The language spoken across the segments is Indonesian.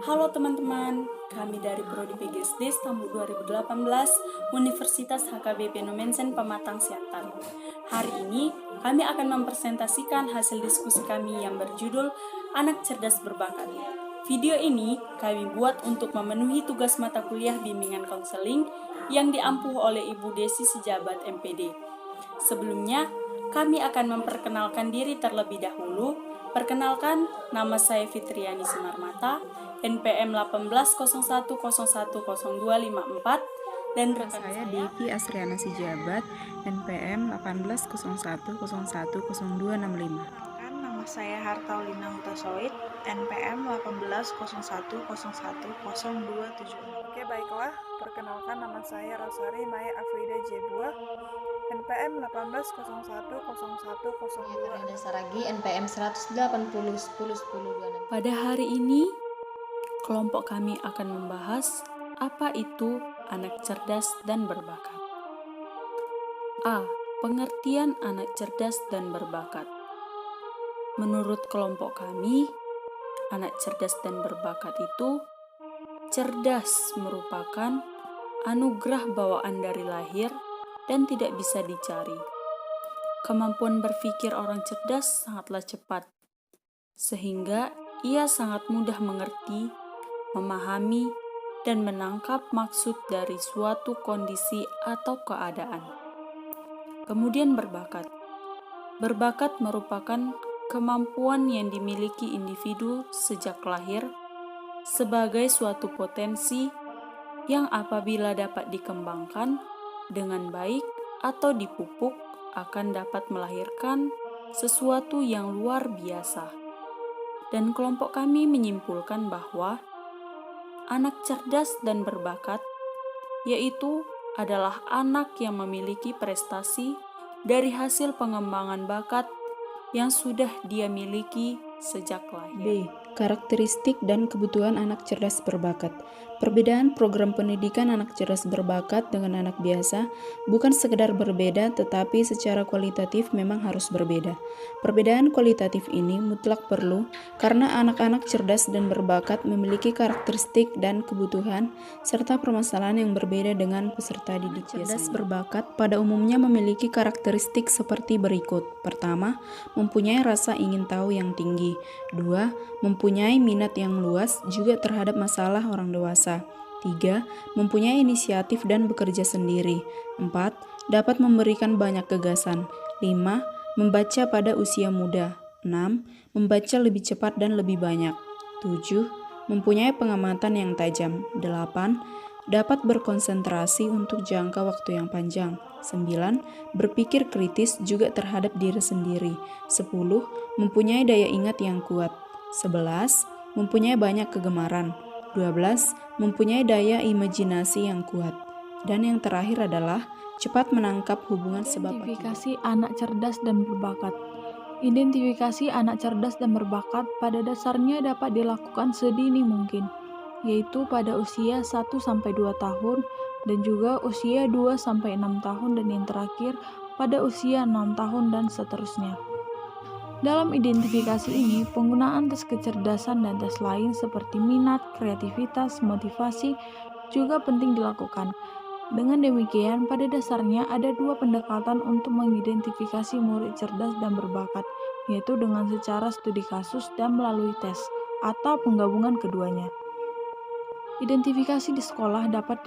Halo teman-teman, kami dari Prodi PGSD Stambu 2018 Universitas HKBP Nomensen Pematang Siantar. Hari ini kami akan mempresentasikan hasil diskusi kami yang berjudul Anak Cerdas Berbakat. Video ini kami buat untuk memenuhi tugas mata kuliah bimbingan konseling yang diampuh oleh Ibu Desi Sejabat MPD. Sebelumnya, kami akan memperkenalkan diri terlebih dahulu. Perkenalkan, nama saya Fitriani Sunarmata, NPM 1801010254, dan rekan Saya Devi Asriana Sijabat, NPM 1801010265. Nama saya Hartaulina Hutasoid, NPM 1801010276. Oke, baiklah. Perkenalkan, nama saya Rosari Maya Afrida Jebua, NPM 18010102. Renda Saragi, NPM 180101026. Pada hari ini, kelompok kami akan membahas apa itu anak cerdas dan berbakat. A. Pengertian anak cerdas dan berbakat. Menurut kelompok kami, anak cerdas dan berbakat itu cerdas merupakan anugerah bawaan dari lahir dan tidak bisa dicari. Kemampuan berpikir orang cerdas sangatlah cepat, sehingga ia sangat mudah mengerti, memahami, dan menangkap maksud dari suatu kondisi atau keadaan. Kemudian berbakat. Berbakat merupakan kemampuan yang dimiliki individu sejak lahir sebagai suatu potensi yang apabila dapat dikembangkan dengan baik atau dipupuk akan dapat melahirkan sesuatu yang luar biasa. Dan kelompok kami menyimpulkan bahwa anak cerdas dan berbakat yaitu adalah anak yang memiliki prestasi dari hasil pengembangan bakat yang sudah dia miliki sejak lahir. B. Karakteristik dan kebutuhan anak cerdas berbakat. Perbedaan program pendidikan anak cerdas berbakat dengan anak biasa bukan sekedar berbeda, tetapi secara kualitatif memang harus berbeda. Perbedaan kualitatif ini mutlak perlu karena anak-anak cerdas dan berbakat memiliki karakteristik dan kebutuhan serta permasalahan yang berbeda dengan peserta didik biasanya. Cerdas berbakat pada umumnya memiliki karakteristik seperti berikut. Pertama, mempunyai rasa ingin tahu yang tinggi. 2. Mempunyai minat yang luas juga terhadap masalah orang dewasa. 3. Mempunyai inisiatif dan bekerja sendiri. 4. Dapat memberikan banyak gagasan. 5. Membaca pada usia muda. 6. Membaca lebih cepat dan lebih banyak. 7. Mempunyai pengamatan yang tajam. 8. Dapat berkonsentrasi untuk jangka waktu yang panjang. 9. Berpikir kritis juga terhadap diri sendiri. 10. Mempunyai daya ingat yang kuat. 11. Mempunyai banyak kegemaran. 12. Mempunyai daya imajinasi yang kuat. Dan yang terakhir adalah cepat menangkap hubungan sebab akibat. Identifikasi anak cerdas dan berbakat. Identifikasi anak cerdas dan berbakat pada dasarnya dapat dilakukan sedini mungkin, yaitu pada usia 1-2 tahun dan juga usia 2-6 tahun dan yang terakhir pada usia 6 tahun dan seterusnya. Dalam identifikasi ini, penggunaan tes kecerdasan dan tes lain seperti minat, kreativitas, motivasi juga penting dilakukan. Dengan demikian, pada dasarnya ada dua pendekatan untuk mengidentifikasi murid cerdas dan berbakat, yaitu dengan secara studi kasus dan melalui tes, atau penggabungan keduanya. Identifikasi di sekolah dapat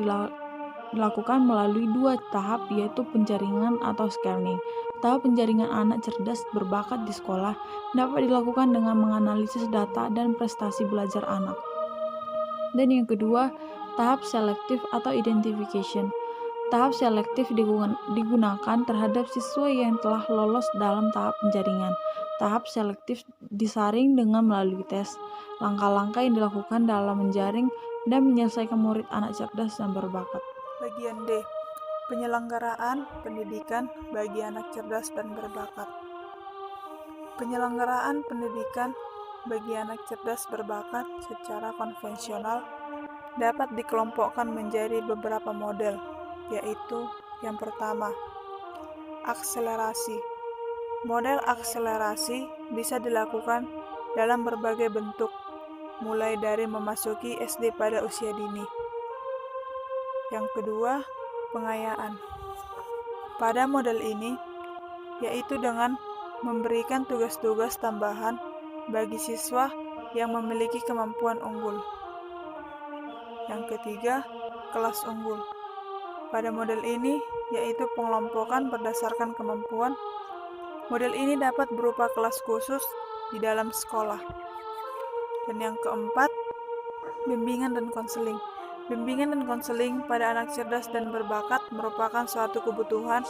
dilakukan melalui dua tahap, yaitu penjaringan atau screening. Tahap penjaringan anak cerdas berbakat di sekolah dapat dilakukan dengan menganalisis data dan prestasi belajar anak. Dan yang kedua, tahap selektif atau identification. Tahap selektif digunakan terhadap siswa yang telah lolos dalam tahap penjaringan. Tahap selektif disaring dengan melalui tes. Langkah-langkah yang dilakukan dalam menjaring dan menyelesaikan murid anak cerdas dan berbakat. Bagian D. Penyelenggaraan pendidikan bagi anak cerdas dan berbakat. Penyelenggaraan pendidikan bagi anak cerdas berbakat secara konvensional dapat dikelompokkan menjadi beberapa model, yaitu yang pertama, akselerasi. Model akselerasi bisa dilakukan dalam berbagai bentuk, mulai dari memasuki SD pada usia dini. Yang kedua, pengayaan. Pada model ini, yaitu dengan memberikan tugas-tugas tambahan bagi siswa yang memiliki kemampuan unggul. Yang ketiga, kelas unggul. Pada model ini, yaitu pengelompokan berdasarkan kemampuan, model ini dapat berupa kelas khusus di dalam sekolah. Dan yang keempat, bimbingan dan konseling. Bimbingan dan konseling pada anak cerdas dan berbakat merupakan suatu kebutuhan,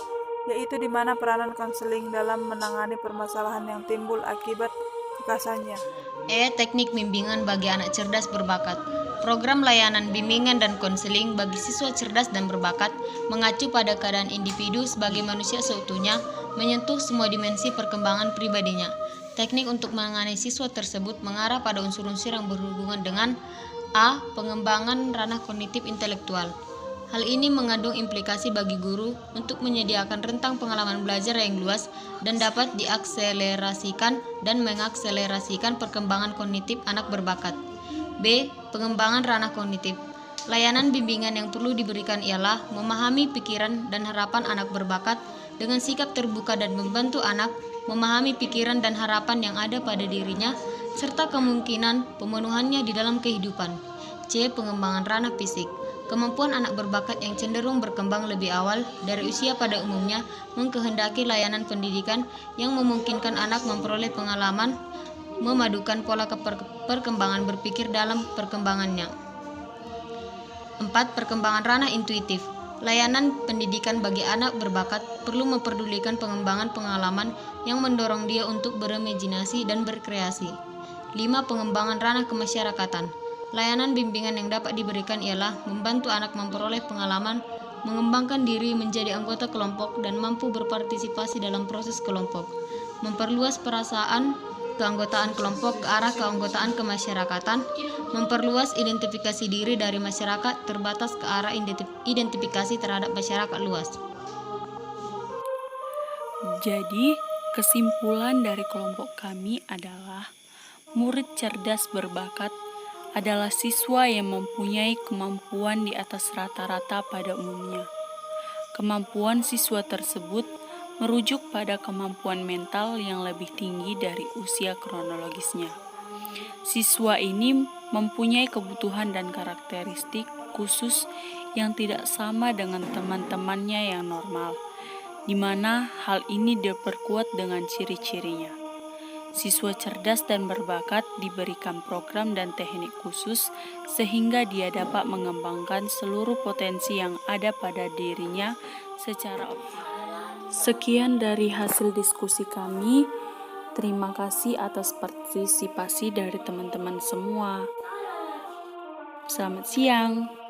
yaitu di mana peranan konseling dalam menangani permasalahan yang timbul akibat kekasannya. Teknik bimbingan bagi anak cerdas berbakat. Program layanan bimbingan dan konseling bagi siswa cerdas dan berbakat mengacu pada keadaan individu sebagai manusia seutuhnya, menyentuh semua dimensi perkembangan pribadinya. Teknik untuk menangani siswa tersebut mengarah pada unsur-unsur yang berhubungan dengan A. Pengembangan ranah kognitif intelektual. Hal ini mengandung implikasi bagi guru untuk menyediakan rentang pengalaman belajar yang luas dan dapat diakselerasikan dan mengakselerasikan perkembangan kognitif anak berbakat. B. Pengembangan ranah kognitif. Layanan bimbingan yang perlu diberikan ialah memahami pikiran dan harapan anak berbakat dengan sikap terbuka dan membantu anak memahami pikiran dan harapan yang ada pada dirinya serta kemungkinan pemenuhannya di dalam kehidupan. C. Pengembangan ranah fisik. Kemampuan anak berbakat yang cenderung berkembang lebih awal dari usia pada umumnya mengkehendaki layanan pendidikan yang memungkinkan anak memperoleh pengalaman memadukan pola perkembangan berpikir dalam perkembangannya. 4. Perkembangan ranah intuitif. Layanan pendidikan bagi anak berbakat perlu memperdulikan pengembangan pengalaman yang mendorong dia untuk berimajinasi dan berkreasi. 5. Pengembangan ranah kemasyarakatan. Layanan bimbingan yang dapat diberikan ialah membantu anak memperoleh pengalaman, mengembangkan diri menjadi anggota kelompok dan mampu berpartisipasi dalam proses kelompok, memperluas perasaan keanggotaan kelompok ke arah keanggotaan kemasyarakatan, memperluas identifikasi diri dari masyarakat terbatas ke arah identifikasi terhadap masyarakat luas. Jadi, kesimpulan dari kelompok kami adalah murid cerdas berbakat adalah siswa yang mempunyai kemampuan di atas rata-rata pada umumnya. Kemampuan siswa tersebut merujuk pada kemampuan mental yang lebih tinggi dari usia kronologisnya. Siswa ini mempunyai kebutuhan dan karakteristik khusus yang tidak sama dengan teman-temannya yang normal, di mana hal ini diperkuat dengan ciri-cirinya. Siswa cerdas dan berbakat diberikan program dan teknik khusus sehingga dia dapat mengembangkan seluruh potensi yang ada pada dirinya secara optimal. Sekian dari hasil diskusi kami. Terima kasih atas partisipasi dari teman-teman semua. Selamat siang.